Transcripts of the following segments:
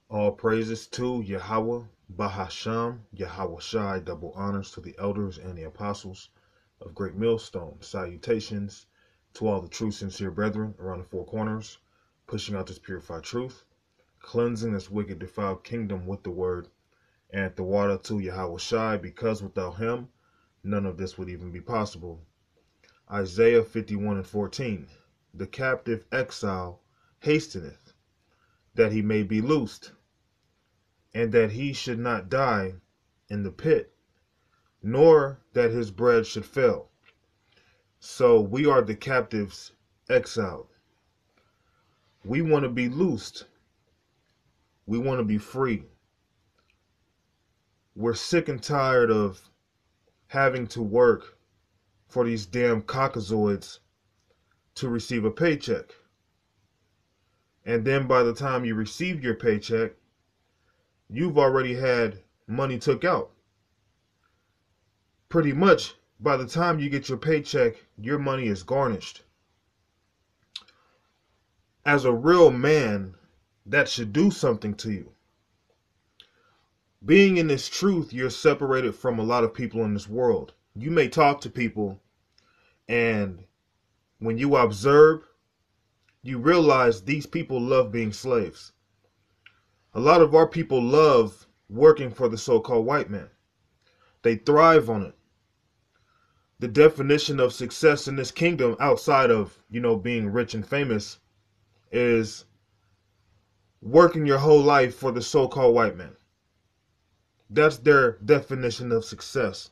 All praises to Yahweh, Bahasham, Yahweh Shai, double honors to the elders and the apostles of Great Millstone. Salutations to all the true, sincere brethren around the four corners, pushing out this purified truth, cleansing this wicked, defiled kingdom with the word and the water to Yahweh Shai, because without him, none of this would even be possible. Isaiah 51:14. The captive exile hasteneth, that he may be loosed, and that he should not die in the pit, nor that his bread should fail. So we are the captives exiled. We want to be loosed. We want to be free. We're sick and tired of having to work for these damn cockazoids to receive a paycheck. And then by the time you receive your paycheck, you've already had money took out. Pretty much, by the time you get your paycheck, your money is garnished. As a real man, that should do something to you. Being in this truth, you're separated from a lot of people in this world. You may talk to people, and when you observe, you realize these people love being slaves. A lot of our people love working for the so-called white man. They thrive on it. The definition of success in this kingdom, outside of, being rich and famous, is working your whole life for the so-called white man. That's their definition of success.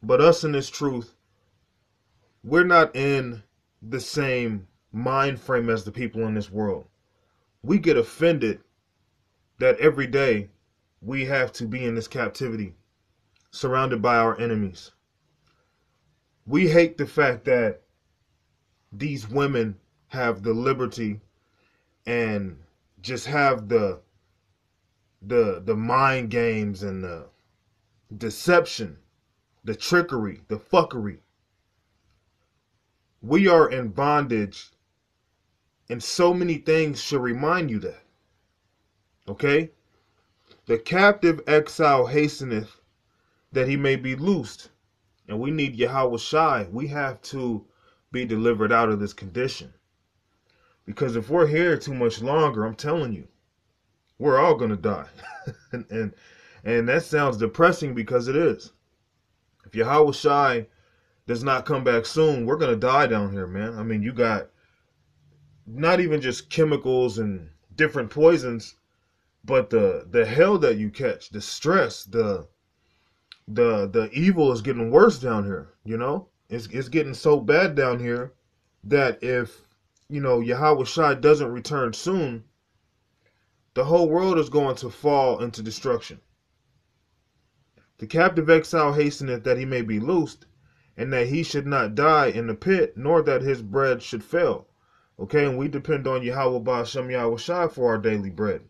But us in this truth, we're not in the same mind frame as the people in this world. We get offended that every day we have to be in this captivity, surrounded by our enemies. We hate the fact that these women have the liberty and just have the mind games and the deception, the trickery, the fuckery. We are in bondage, and so many things should remind you that. Okay? The captive exile hasteneth, that he may be loosed. And we need Yahweh Shai. We have to be delivered out of this condition. Because if we're here too much longer, I'm telling you, we're all going to die. and that sounds depressing, because it is. If Yahweh Shai does not come back soon, we're going to die down here, man. I mean, you got not even just chemicals and different poisons, but the hell that you catch, the stress, the evil is getting worse down here. It's getting so bad down here that if Yahweh Shai doesn't return soon, the whole world is going to fall into destruction. The captive exile hasteneth, that he may be loosed, and that he should not die in the pit, nor that his bread should fail. Okay, and we depend on Yahweh Ba'ashem Yahweh Shai for our daily bread.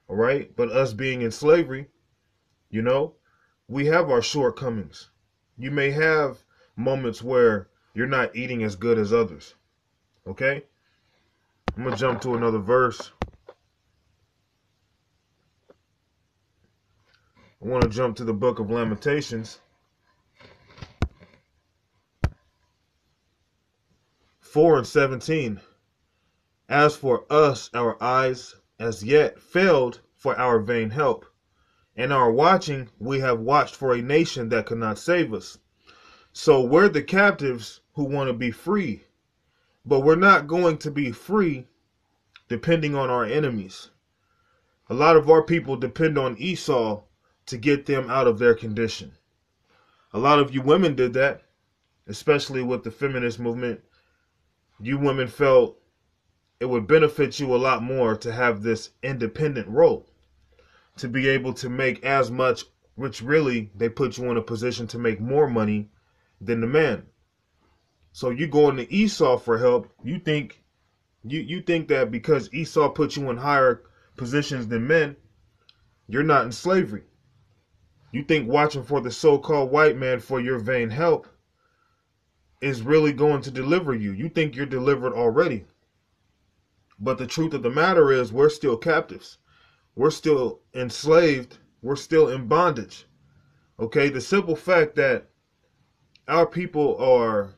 All right, but us being in slavery, we have our shortcomings. You may have moments where you're not eating as good as others. Okay? I'm going to jump to another verse. I want to jump to the book of Lamentations 4:17. As for us, our eyes as yet failed for our vain help. In our watching, we have watched for a nation that could not save us. So we're the captives who want to be free. But we're not going to be free depending on our enemies. A lot of our people depend on Esau to get them out of their condition. A lot of you women did that, especially with the feminist movement. You women felt it would benefit you a lot more to have this independent role, to be able to make as much, which really they put you in a position to make more money than the man. So you going to Esau for help. You think that because Esau put you in higher positions than men, you're not in slavery. You think watching for the so-called white man for your vain help is really going to deliver you. You think you're delivered already. But the truth of the matter is, we're still captives. we're still enslaved, we're still in bondage. Okay, the simple fact that our people are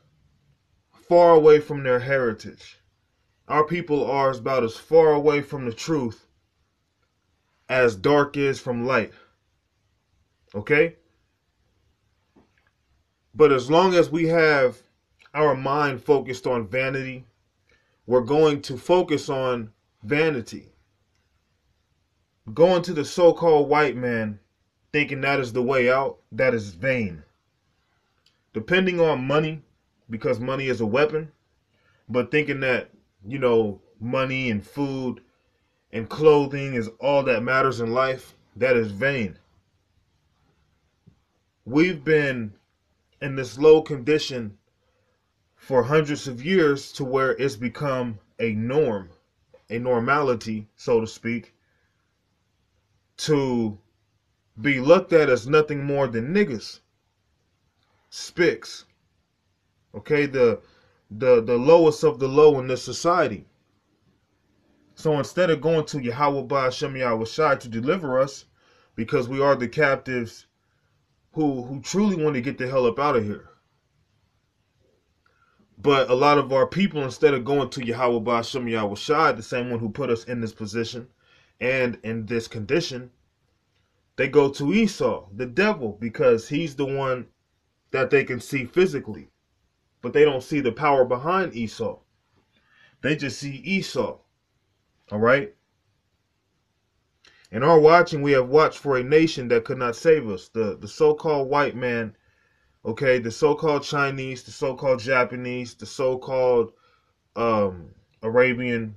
far away from their heritage. Our people are about as far away from the truth as dark is from light. Okay? But as long as we have our mind focused on vanity, we're going to focus on vanity. Going to the so-called white man thinking that is the way out, that is vain. Depending on money, because money is a weapon, but thinking that, money and food and clothing is all that matters in life, that is vain. We've been in this low condition for hundreds of years to where it's become a norm, a normality, so to speak, to be looked at as nothing more than niggas, spics, okay, the lowest of the low in this society. So instead of going to Yahweh Ba'Shem Yahushai to deliver us, because we are the captives who truly want to get the hell up out of here. But a lot of our people, instead of going to Yahweh Ba'Shem Yahushai, the same one who put us in this position and in this condition, they go to Esau, the devil, because he's the one that they can see physically. But they don't see the power behind Esau. They just see Esau. All right? In our watching, we have watched for a nation that could not save us. The so-called white man, okay, the so-called Chinese, the so-called Japanese, the so-called Arabian,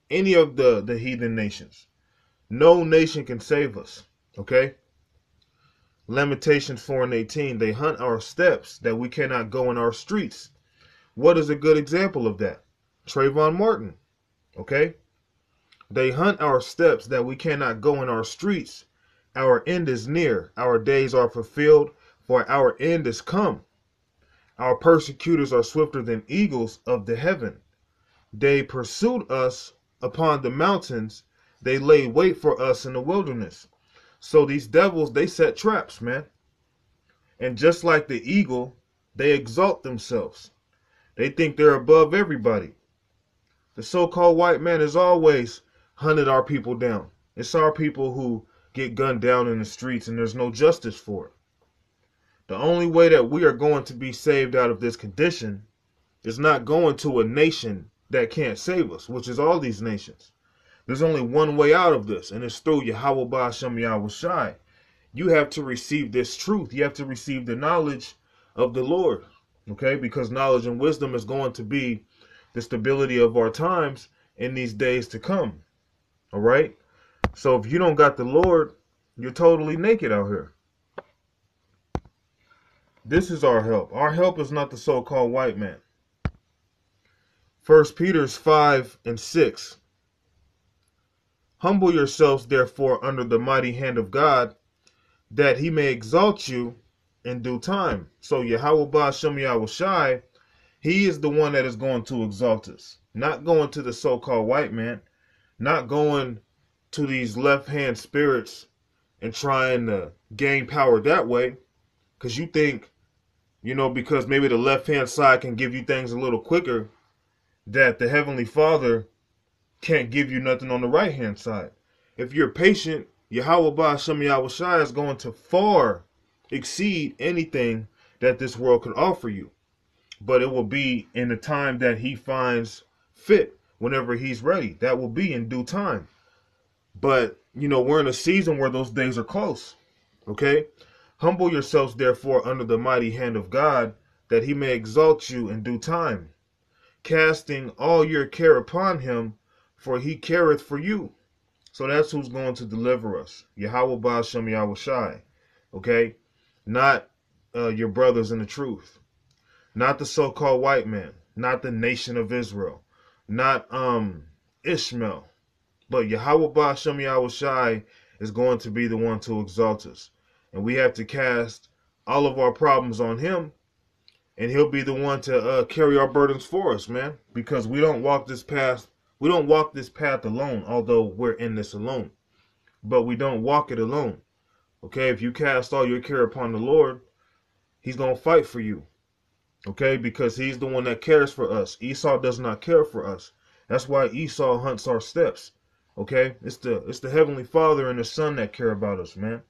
any of the heathen nations. No nation can save us, okay? Lamentations 4:18, they hunt our steps that we cannot go in our streets. What is a good example of that? Trayvon Martin, okay? They hunt our steps that we cannot go in our streets. Our end is near. Our days are fulfilled, for our end is come. Our persecutors are swifter than eagles of the heaven. They pursued us upon the mountains. They laid wait for us in the wilderness. So these devils, they set traps, man. And just like the eagle, they exalt themselves. They think they're above everybody. The so-called white man has always hunted our people down. It's our people who get gunned down in the streets and there's no justice for it. The only way that we are going to be saved out of this condition is not going to a nation that can't save us, which is all these nations. There's only one way out of this, and it's through Yahweh Ba'Shem Yahushai. You have to receive this truth. You have to receive the knowledge of the Lord, okay? Because knowledge and wisdom is going to be the stability of our times in these days to come, all right? So if you don't got the Lord, you're totally naked out here. This is our help. Our help is not the so-called white man. 1 Peter 5:6. Humble yourselves, therefore, under the mighty hand of God, that he may exalt you in due time. So Yahweh Ba'Shem Yahushai, he is the one that is going to exalt us. Not going to the so-called white man. Not going to these left-hand spirits and trying to gain power that way. Because you think, because maybe the left-hand side can give you things a little quicker, that the Heavenly Father can't give you nothing on the right-hand side. If you're patient, Yahweh Ba'Shem Yahushai is going to far exceed anything that this world could offer you. But it will be in the time that he finds fit, whenever he's ready. That will be in due time. But, we're in a season where those days are close. Okay? Humble yourselves, therefore, under the mighty hand of God, that he may exalt you in due time, casting all your care upon him, for he careth for you. So that's who's going to deliver us. Yahweh Ba'Shem Yahushai. Okay? Not your brothers in the truth. Not the so-called white man. Not the nation of Israel. Not Ishmael. But Yahweh Ba'Shem Yahushai is going to be the one to exalt us. And we have to cast all of our problems on him. And he'll be the one to carry our burdens for us, man. Because we don't walk this path. We don't walk this path alone, although we're in this alone. but we don't walk it alone. Okay, if you cast all your care upon the Lord, he's going to fight for you. Okay, because he's the one that cares for us. Esau does not care for us. That's why Esau hunts our steps. Okay, it's the Heavenly Father and the Son that care about us, man.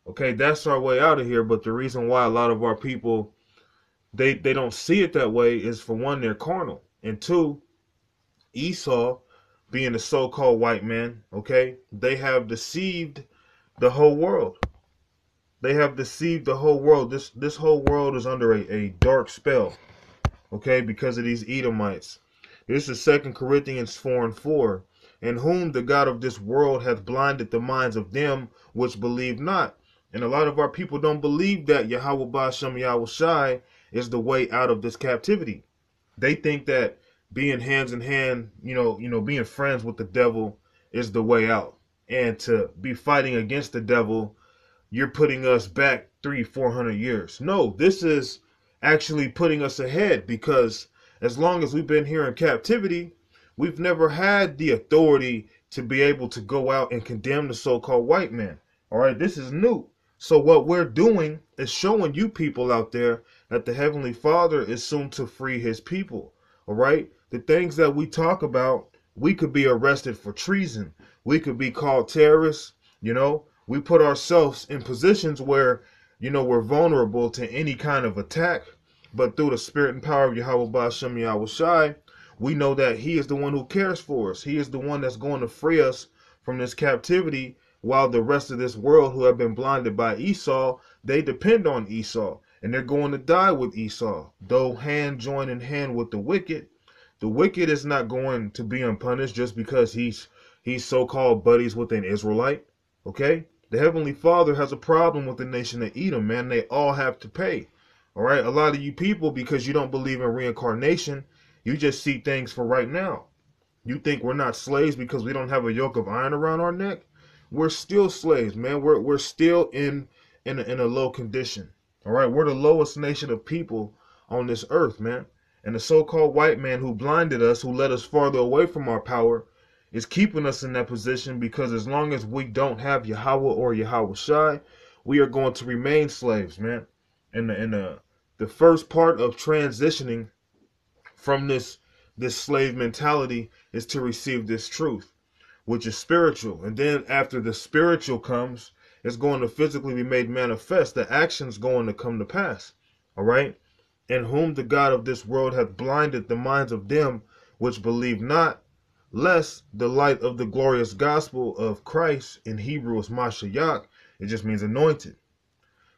Okay, that's our way out of here. But the reason why a lot of our people, they don't see it that way is, for one, they're carnal, and two, Esau, being the so-called white man, okay, they have deceived the whole world. They have deceived the whole world. This whole world is under a dark spell, okay, because of these Edomites. This is 2 Corinthians 4:4. In whom the God of this world hath blinded the minds of them which believe not. And a lot of our people don't believe that Yahweh Ba'ashem Yahweh Shai is the way out of this captivity. They think that being hands in hand, being friends with the devil is the way out. And to be fighting against the devil, you're putting us back 300-400 years. No, this is actually putting us ahead, because as long as we've been here in captivity, we've never had the authority to be able to go out and condemn the so-called white man. All right, this is new. So what we're doing is showing you people out there that the Heavenly Father is soon to free his people. All right, the things that we talk about, we could be arrested for treason. We could be called terrorists. We put ourselves in positions where, we're vulnerable to any kind of attack. But through the spirit and power of Yahweh Ba'ashem Yahweh Shai, we know that he is the one who cares for us. He is the one that's going to free us from this captivity, while the rest of this world, who have been blinded by Esau, they depend on Esau. And they're going to die with Esau. Though hand join in hand with the wicked is not going to be unpunished just because he's so-called buddies with an Israelite. Okay? The Heavenly Father has a problem with the nation of Edom, man. They all have to pay. All right? A lot of you people, because you don't believe in reincarnation, you just see things for right now. You think we're not slaves because we don't have a yoke of iron around our neck? We're still slaves, man. We're still in a low condition. All right? We're the lowest nation of people on this earth, man. And the so-called white man who blinded us, who led us farther away from our power, is keeping us in that position, because as long as we don't have Yahweh or Yahweh Shai, we are going to remain slaves, man. And the first part of transitioning from this slave mentality is to receive this truth, which is spiritual. And then after the spiritual comes, it's going to physically be made manifest. The action's going to come to pass. All right? In whom the God of this world hath blinded the minds of them which believe not, lest the light of the glorious gospel of Christ, in Hebrew is Mashiach, it just means anointed,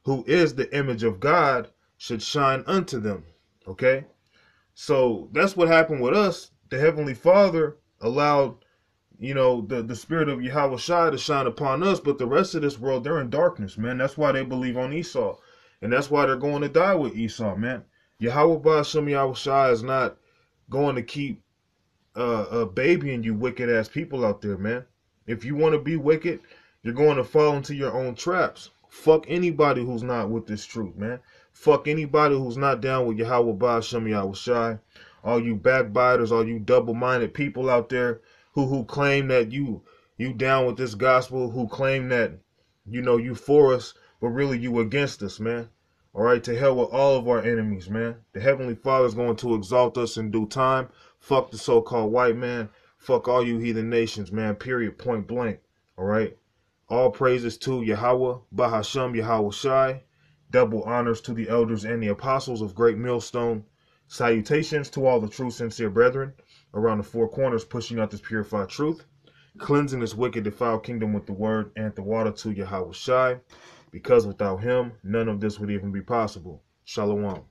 who is the image of God, should shine unto them. Okay? So that's what happened with us. The Heavenly Father allowed, the spirit of Yahweh Shai to shine upon us, but the rest of this world, they're in darkness, man. That's why they believe on Esau. And that's why they're going to die with Esau, man. Yahweh Ba'ashem Yahweh Shai is not going to keep babying you wicked ass people out there, man. If you want to be wicked, you're going to fall into your own traps. Fuck anybody who's not with this truth, man. Fuck anybody who's not down with Yahweh Ba'ashem Yahweh Shai. All you backbiters, all you double-minded people out there who claim that you down with this gospel, who claim that, you for us, but really you against us, man. All right, to hell with all of our enemies, man. The Heavenly Father is going to exalt us in due time. Fuck the so-called white man. Fuck all you heathen nations, man. Period. Point blank. All right. All praises to Yahweh, Bahashem, Yahweh Shai. Double honors to the elders and the apostles of Great Millstone. Salutations to all the true, sincere brethren around the four corners, pushing out this purified truth, cleansing this wicked, defiled kingdom with the word and the water to Yahweh Shai, because without him, none of this would even be possible. Shalom.